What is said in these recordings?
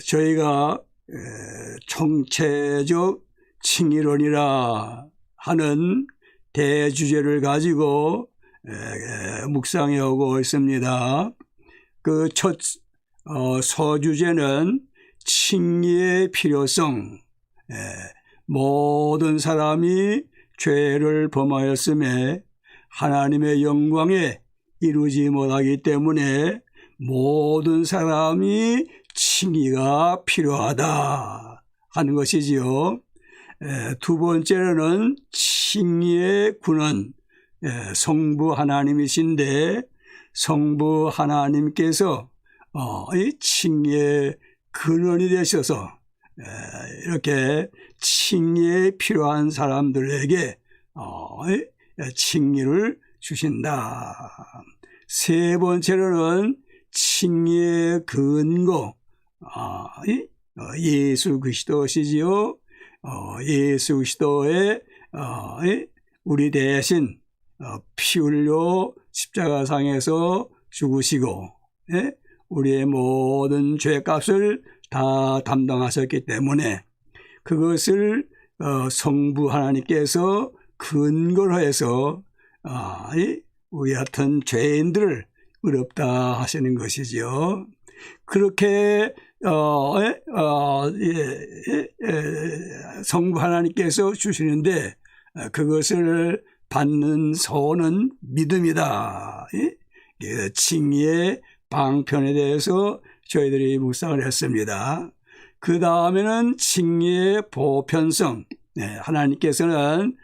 저희가 총체적 칭의론이라 하는 대주제를 가지고 묵상해 오고 있습니다. 그 첫 서주제는 칭의의 필요성, 모든 사람이 죄를 범하였음에 하나님의 영광에 이루지 못하기 때문에 모든 사람이 칭의가 필요하다 하는 것이지요. 두 번째로는 칭의의 근원, 성부 하나님이신데 성부 하나님께서 이 칭의의 근원이 되셔서 이렇게 칭의에 필요한 사람들에게 칭의를 주신다. 세 번째로는 칭의의 근거, 예수 그리스도시지요. 예수 그리스도의 우리 대신 피 흘려 십자가상에서 죽으시고 우리의 모든 죄값을 다 담당하셨기 때문에 그것을 성부 하나님께서 근거로 해서 우리 같은 죄인들을 의롭다 하시는 것이죠. 그렇게 성부 하나님께서 주시는데 그것을 받는 소원은 믿음이다. 칭의의 방편에 대해서 저희들이 묵상을 했습니다. 그 다음에는 칭의의 보편성. 하나님께서는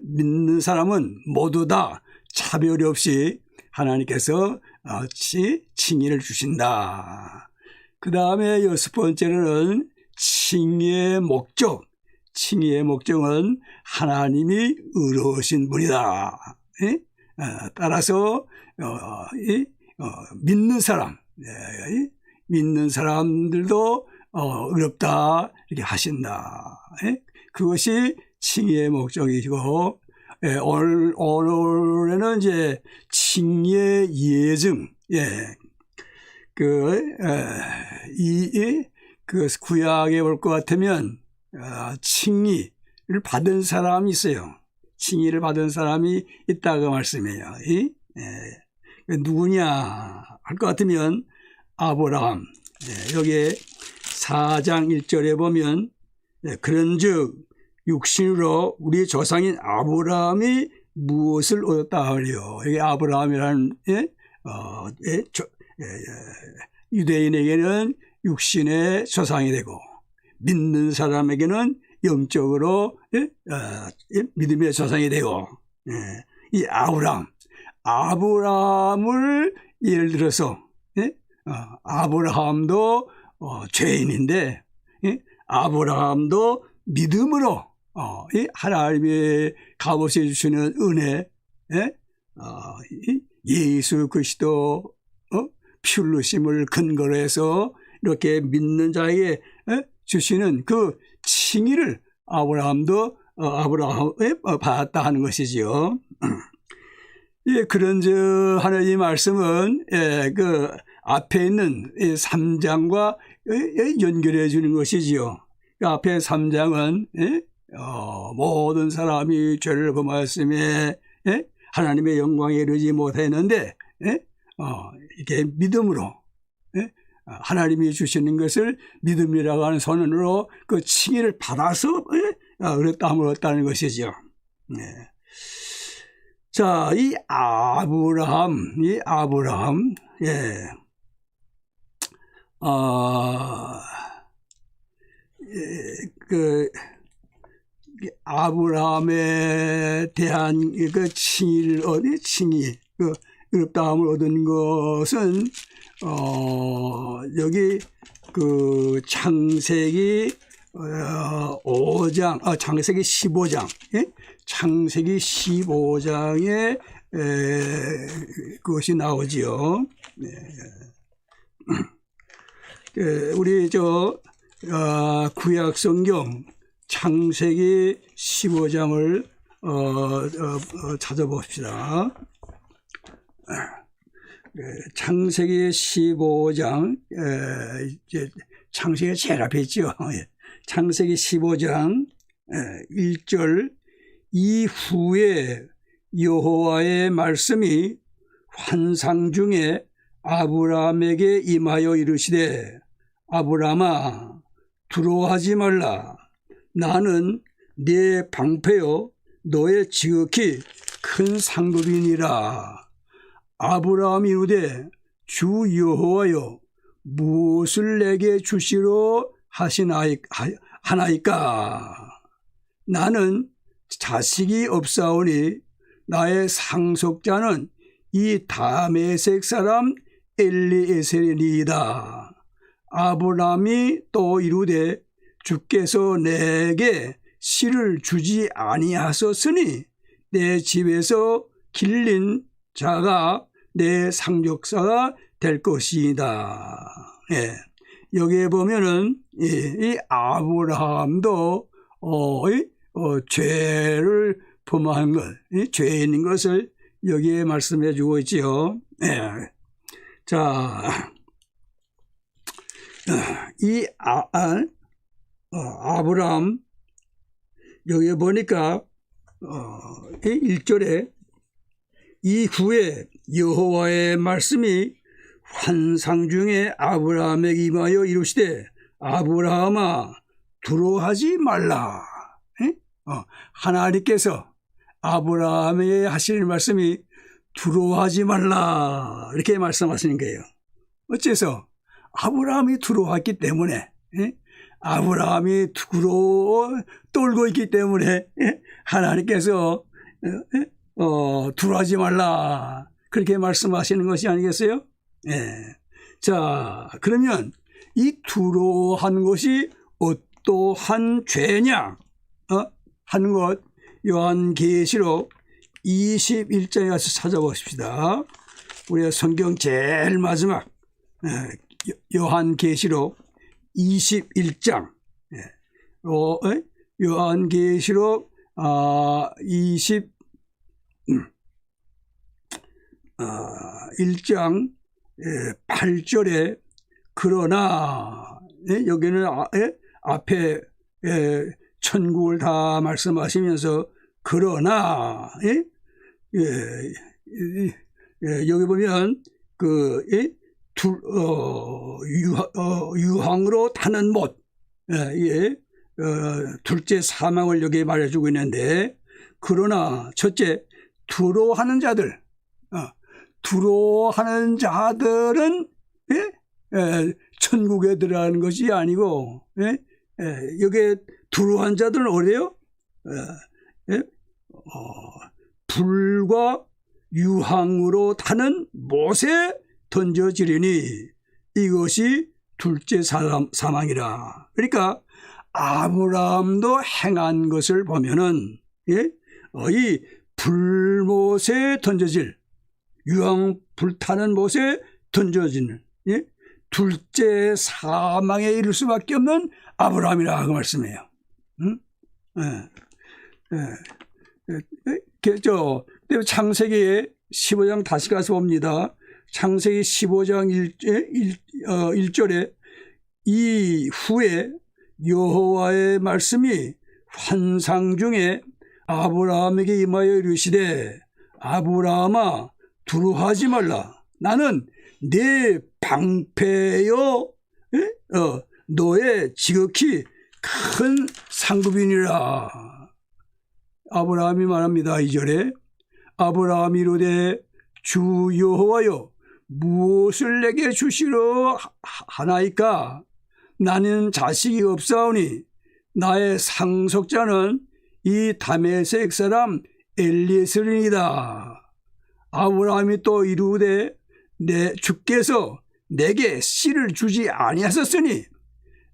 믿는 사람은 모두 다 차별 없이 하나님께서 칭의를 주신다. 그 다음에 여섯 번째로는 칭의의 목적. 칭의의 목적은 하나님이 의로우신 분이다. 따라서 믿는 사람들도 의롭다 이렇게 하신다. 그것이 칭의의 목적이고 오늘에는 이제 칭의의 예증. 그 구약에 볼 것 같으면 칭의를 받은 사람이 있어요. 칭의를 받은 사람이 있다고 말씀해요. 누구냐 할 것 같으면 아브라함. 여기에 4장 1절에 보면 그런즉 육신으로 우리 조상인 아브라함이 무엇을 얻었다 하리요. 여기 아브라함이라는 유대인에게는 육신의 조상이 되고 믿는 사람에게는 영적으로 믿음의 조상이 되고 이 아브라함을 예를 들어서 아브라함도 죄인인데 아브라함도 믿음으로 하나님의 값없이 주시는 은혜 예수 그리스도 피 흘리심을 근거로 해서 이렇게 믿는 자에게 주시는 그 칭의를 아브라함에 받았다 하는 것이지요. 그런즉 하는 이 말씀은 그 앞에 있는 3장과 연결해 주는 것이지요. 그 앞에 3장은 모든 사람이 죄를 범하였음에 하나님의 영광에 이르지 못했는데 이렇게 믿음으로 하나님이 주시는 것을 믿음이라고 하는 선언으로 그 칭의를 받아서 의롭다함을 얻었다는 것이죠. 자, 이 아브라함, 그 아브라함에 대한 그 칭의, 그 의롭다함을 얻은 것은 여기 그 창세기 5장, 창세기 15장, 창세기 15장에 그것이 나오지요. 우리 구약 성경 창세기 15장을 찾아봅시다. 창세기 15장, 이제 창세기가 제일 앞에 있죠. 창세기 15장 1절, 이후에 여호와의 말씀이 환상 중에 아브라함에게 임하여 이르시되, 아브라함아 두려워하지 말라. 나는 네 방패요 너의 지극히 큰 상급이니라. 아브라함이 이르되, 주 여호와여 무엇을 내게 주시러 하나이까? 나는 자식이 없사오니 나의 상속자는 이 다메섹 사람 엘리에셀이니이다. 아브라함이 또 이르되, 주께서 내게 씨를 주지 아니하셨으니 내 집에서 길린 자가 내 상속자가 될 것이다. 여기에 보면은 이 아브라함도 죄를 범한 것, 죄인인 것을 여기에 말씀해 주고 있지요. 자, 이 아브라함 여기에 보니까 1절에 이후에 여호와의 말씀이 환상 중에 아브라함에게 임하여 이르시되, 아브라함아 두려워하지 말라. 하나님께서 아브라함에게 하시는 말씀이 두려워하지 말라 이렇게 말씀하시는 거예요. 어째서? 아브라함이 두려워했기 때문에, 아브라함이 떨고 있기 때문에 하나님께서 두려워하지 말라 그렇게 말씀하시는 것이 아니겠어요? 자, 그러면 이 두려워하는 것이 어떠한 죄냐 하는 것, 요한계시록 21장에 가서 찾아보십시다. 우리가 성경 제일 마지막 요한계시록 21장, 요한계시록 21장 8절에 그러나, 여기는 앞에 천국을 다 말씀하시면서 그러나, 여기 보면 유황으로 타는 못, 둘째 사망을 여기 말해주고 있는데, 그러나 첫째 두려워하는 자들은 천국에 들어가는 것이 아니고, 여기에 두려워한 자들은 어디에요? 불과 유황으로 타는 못에 던져지리니 이것이 둘째 사망이라. 그러니까 아브라함도 행한 것을 보면은 이 불못에 던져질, 유황 불타는 못에 던져지는 둘째 사망에 이를 수밖에 없는 아브라함이라 그 말씀이에요. 창세기 15장 다시 가서 봅니다. 창세기 15장 1절에 이후에 여호와의 말씀이 환상 중에 아브라함에게 임하여 이르시되, 아브라함아 두려워하지 말라. 나는 네 방패요 너의 지극히 큰 상급이니라. 아브라함이 말합니다. 2절에 아브라함이 이르되, 주 여호와여 무엇을 내게 주시러 하나이까? 나는 자식이 없사오니 나의 상속자는 이 다메섹 사람 엘리에셀이니이다. 아브라함이 또 이르되, 주께서 내게 씨를 주지 아니하셨으니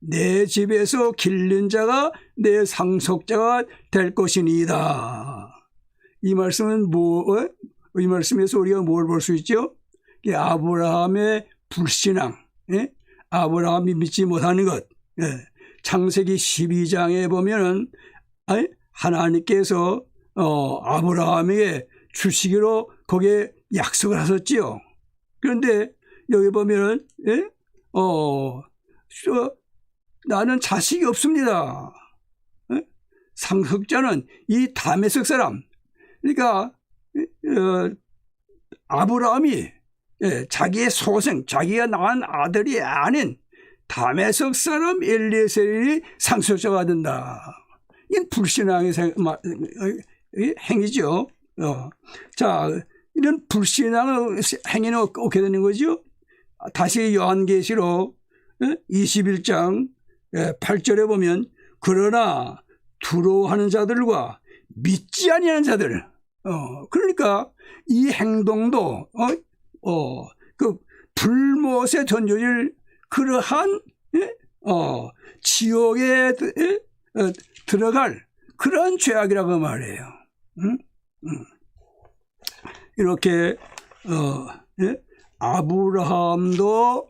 내 집에서 길른 자가 내 상속자가 될 것이니이다. 이 말씀은 이 말씀에서 우리가 뭘 볼 수 있죠? 아브라함의 불신앙, 아브라함이 믿지 못하는 것. 창세기 12장에 보면은 하나님께서 아브라함에게 주시기로 거기에 약속을 하셨지요. 그런데 여기 보면은 나는 자식이 없습니다. 상속자는 이 다메섹 사람, 그러니까 아브라함이 자기의 소생, 자기가 낳은 아들이 아닌 다메섹 사람 엘리에셀이 상속자가 된다. 이건 불신앙의 행위죠. 자, 이런 불신앙의 행위는 어떻게 되는 거죠? 다시 요한계시록 21장 8절에 보면 그러나 두려워하는 자들과 믿지 아니하는 자들, 그러니까 이 행동도 그 불못에 던져질 그러한 지옥에 들어갈 그런 죄악이라고 말해요. 이렇게 아브라함도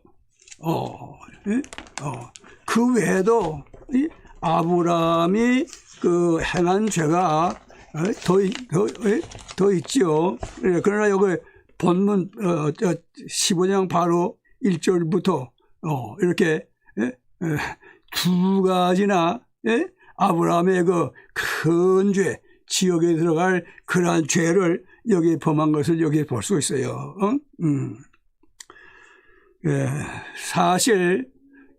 그 외에도 아브라함이 그 행한 죄가 더 있지요. 그러나 여기 본문 15장 바로 1절부터 이렇게 두 가지나 아브라함의 그 큰 죄, 지옥에 들어갈 그러한 죄를 여기 범한 것을 여기 볼 수 있어요. 사실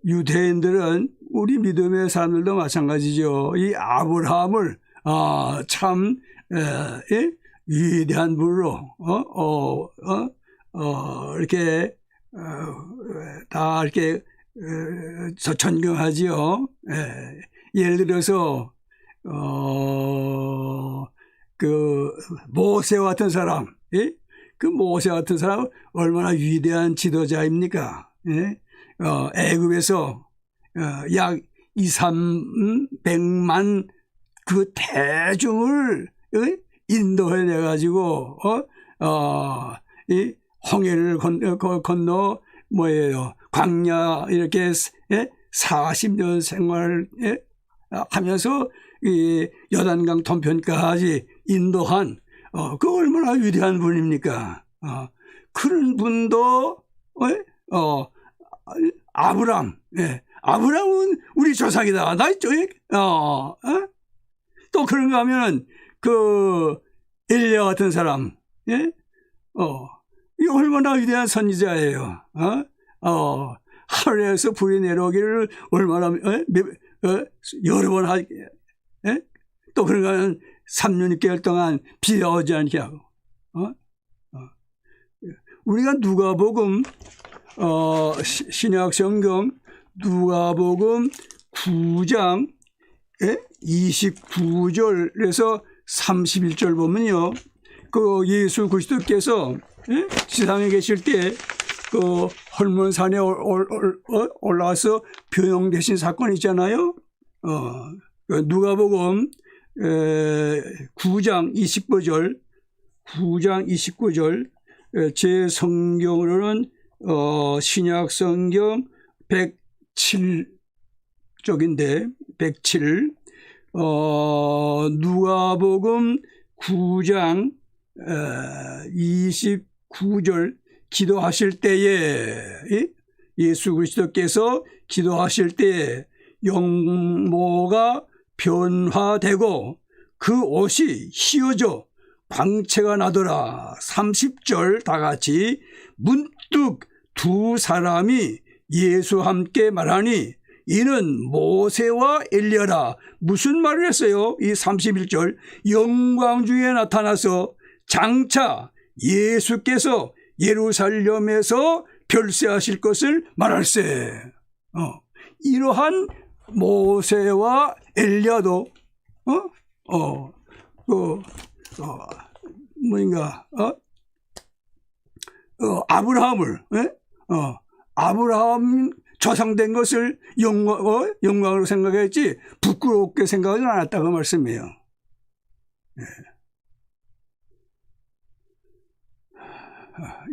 유대인들은 우리 믿음의 사람들도 마찬가지죠. 이 아브라함을 참 위대한 분으로 이렇게 다 이렇게 존경하지요. 예를 들어서 그 모세 같은 사람, 그 모세 같은 사람은 얼마나 위대한 지도자입니까? 애굽에서 약 2,300만 그 대중을 인도해내 가지고 이 홍해를 건너 광야 이렇게 40년 생활 하면서 이 요단강 동편까지 인도한 그 얼마나 위대한 분입니까? 그런 분도 아브람, 아브람은 우리 조상이다. 또 그런가 하면 그 엘리야 같은 사람, 이 얼마나 위대한 선지자예요. 하늘에서 불이 내려오기를 얼마나 여러 번 하게, 또 그런가 하면 3년 6개월 동안 비가 오지 않게 하고, 우리가 누가복음 신약 성경 누가복음 9장 29절에서 31절 보면요, 그 예수 그리스도께서 지상에 계실 때 그 헐몬산에 올라와서 변형되신 사건이 있잖아요. 누가복음 9장 29절 제 성경으로는 신약 성경 107쪽인데 107 누가복음 9장 29절 기도하실 때에 예수 그리스도께서 기도하실 때에 용모가 변화되고 그 옷이 휘어져 광채가 나더라. 30절 다 같이 문득 두 사람이 예수와 함께 말하니 이는 모세와 엘리야라. 무슨 말을 했어요? 이 31절 영광 중에 나타나서 장차 예수께서 예루살렘에서 별세하실 것을 말할세. 이러한 모세와 엘리야도 아브라함을 아브라함 조상된 것을 영광으로 생각했지 부끄럽게 생각하지 않았다고 말씀이에요.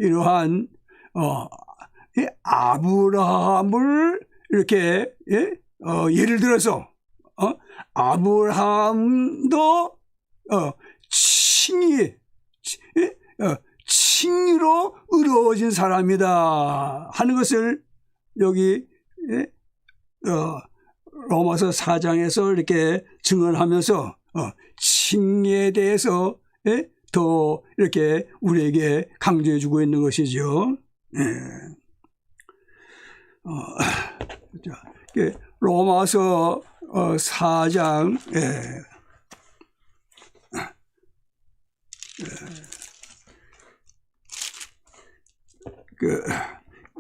이러한 아브라함을 이렇게 예를 들어서 아브라함도 칭의로 의로워진 사람이다 하는 것을 여기 로마서 4장에서 이렇게 증언하면서 칭의에 대해서 더 이렇게 우리에게 강조해 주고 있는 것이죠. 로마서 4장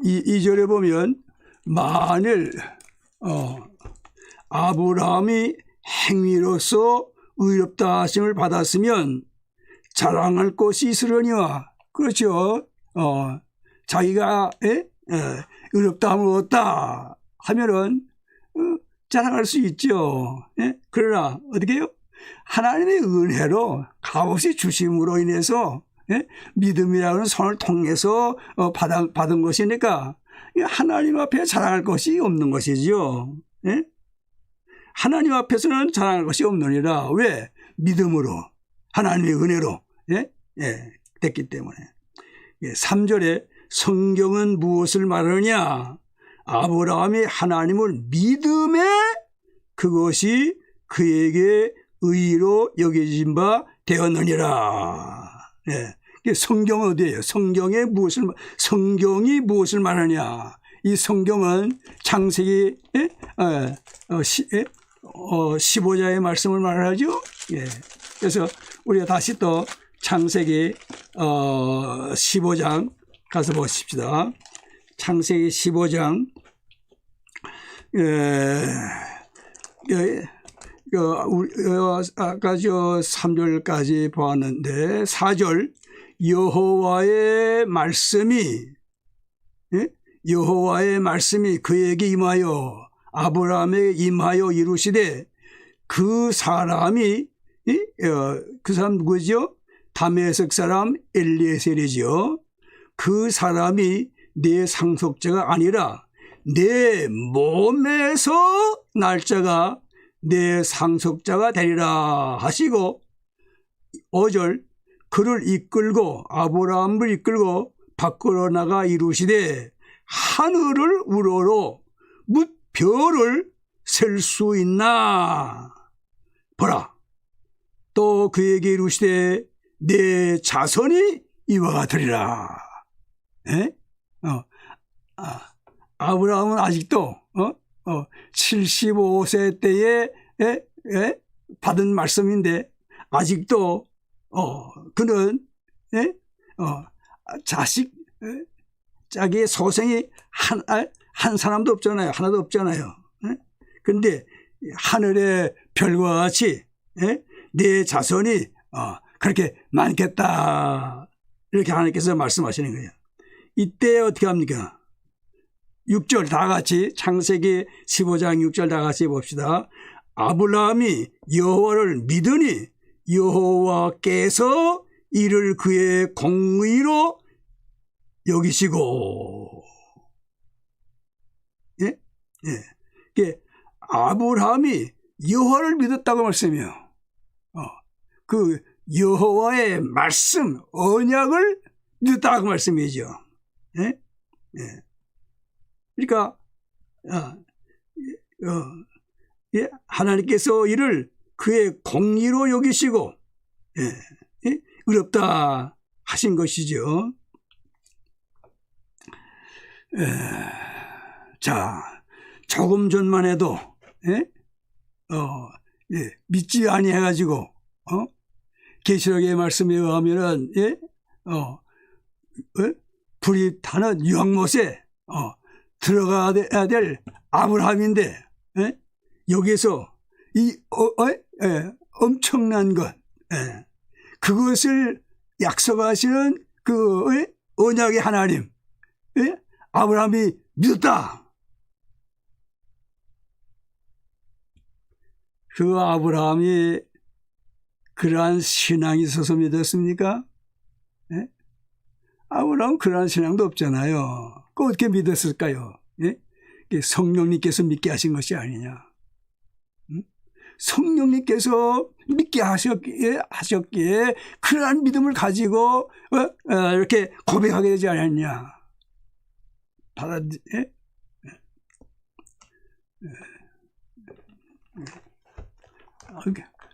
이 절에 보면 만일 아브라함이 행위로서 의롭다 하심을 받았으면 자랑할 것이 있으려니와, 그렇죠. 자기가 의롭다 함을 얻었다 하면은 자랑할 수 있죠. 그러나 어떻게 해요? 하나님의 은혜로 값없이 주심으로 인해서 믿음이라는 선을 통해서 받은 것이니까 하나님 앞에 자랑할 것이 없는 것이죠. 하나님 앞에서는 자랑할 것이 없느니라. 왜? 믿음으로, 하나님의 은혜로 됐기 때문에. 3절에 성경은 무엇을 말하느냐? 아브라함이 하나님을 믿음에 그것이 그에게 의로 여겨진 바 되었느니라. 성경은 어디예요? 성경이 무엇을 말하냐? 이 성경은 창세기 15장의 말씀을 말하죠. 그래서 우리가 다시 또 창세기 15장 가서 보십시다. 창세기 15장 아까 저 3절까지 보았는데 4절 여호와의 말씀이 그에게 임하여 아브라함에게 임하여 이루시되 그 사람이 그 사람 누구죠? 다메섹 사람 엘리에셀이죠. 그 사람이 내 상속자가 아니라 내 몸에서 날짜가 내 상속자가 되리라 하시고 5절 그를 이끌고 아브라함을 이끌고 밖으로 나가 이루시되 하늘을 우러러 뭇 별을 셀 수 있나 보라. 또 그에게 이루시되 내 자손이 이와 같으리라. 아브라함은 아직도 75세 때에 받은 말씀인데 아직도 그는 자기의 소생이 한 사람도 없잖아요. 하나도 없잖아요. 그런데 하늘의 별과 같이 내 자손이 그렇게 많겠다 이렇게 하나님께서 말씀하시는 거예요. 이때 어떻게 합니까? 6절 다 같이 창세기 15장 6절 다 같이 봅시다. 아브라함이 여호와를 믿으니 여호와께서 이를 그의 공의로 여기시고. 아브라함이 여호와를 믿었다고 말씀해요. 그 여호와의 말씀, 언약을 믿었다고 말씀이죠. 그러니까 하나님께서 이를 그의 공의로 여기시고 의롭다 하신 것이죠. 자, 조금 전만 해도 믿지 아니해가지고 계시록의 말씀에 의하면은 불이 타는 유황못에 들어가야 될 아브라함인데 여기서 이 엄청난 것 그것을 약속하시는 그 언약의 하나님 아브라함이 믿었다. 그 아브라함이 그러한 신앙이 있어서 믿었습니까? 아브라함은 그러한 신앙도 없잖아요. 그 어떻게 믿었을까요? 성령님께서 믿게 하신 것이 아니냐. 성령님께서 믿게 하셨기에 그러한 믿음을 가지고 이렇게 고백하게 되지 않았냐.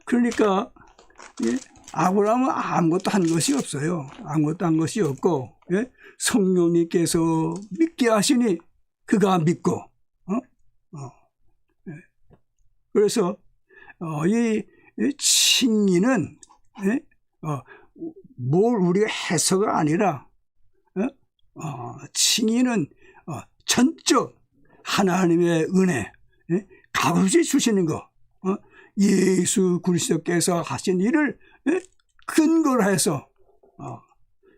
그러니까 아브라함은 아무것도 한 것이 없어요. 아무것도 한 것이 없고 성령님께서 믿게 하시니 그가 믿고 그래서 이 칭의는 뭘 우리가 해서가 아니라 칭의는 전적 하나님의 은혜 값없이 주시는 거 예수 그리스도께서 하신 일을 근거로 해서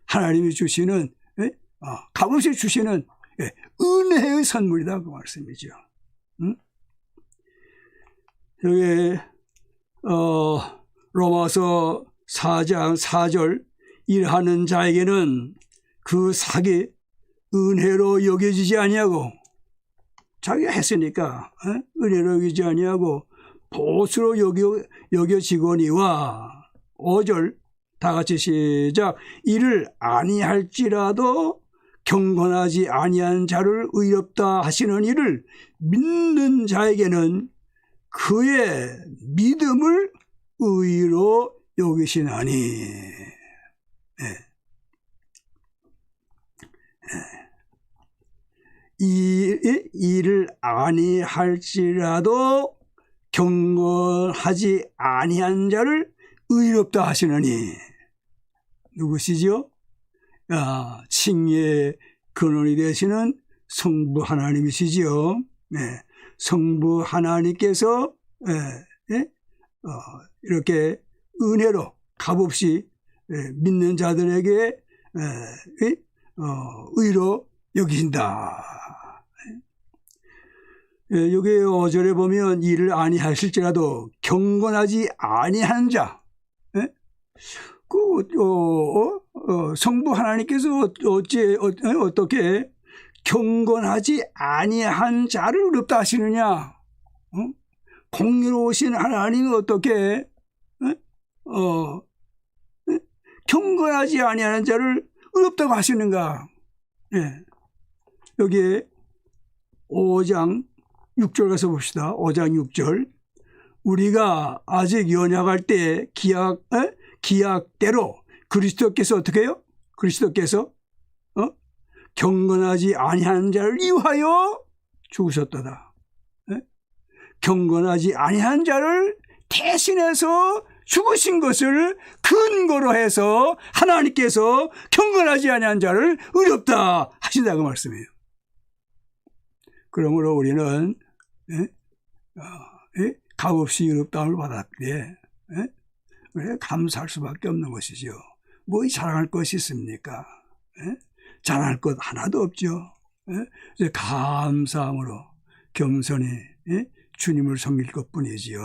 하나님이 주시는 값없이 주시는 은혜의 선물이다 그 말씀이죠. 여기 로마서 4장 4절 일하는 자에게는 그 삭이 은혜로 여겨지지 아니하고 자기가 했으니까 은혜로 여기지 아니하고 보수로 여겨지거니와 5절 다 같이 시작 이를 아니할지라도 경건하지 아니한 자를 의롭다 하시는 이를 믿는 자에게는 그의 믿음을 의로 여기시나니 이 일을 아니할지라도 경건하지 아니한 자를 의롭다 하시느니 누구시죠? 칭의의 근원이 되시는 성부 하나님이시지요. 성부 하나님께서 이렇게 은혜로 값없이 믿는 자들에게 의로 여기신다. 여기 5절에 보면 이를 아니하실지라도 경건하지 아니한 자, 성부 하나님께서 어떻게 경건하지 아니한 자를 의롭다 하시느냐? 공의로우신 하나님은 어떻게 경건하지 아니하는 자를 의롭다고 하시는가? 여기 5장 6절 가서 봅시다. 5장 6절 우리가 아직 연약할 때 기약대로 그리스도께서 어떻게 해요? 그리스도께서 경건하지 아니한 자를 위하여 죽으셨도다. 경건하지 아니한 자를 대신해서 죽으신 것을 근거로 해서 하나님께서 경건하지 아니한 자를 의롭다 하신다고 말씀해요. 그러므로 우리는 값없이 의롭다함을 받았기에 감사할 수밖에 없는 것이죠. 뭐 자랑할 것이 있습니까? 자랑할 것 하나도 없죠. 감사함으로 겸손히 주님을 섬길 것뿐이지요.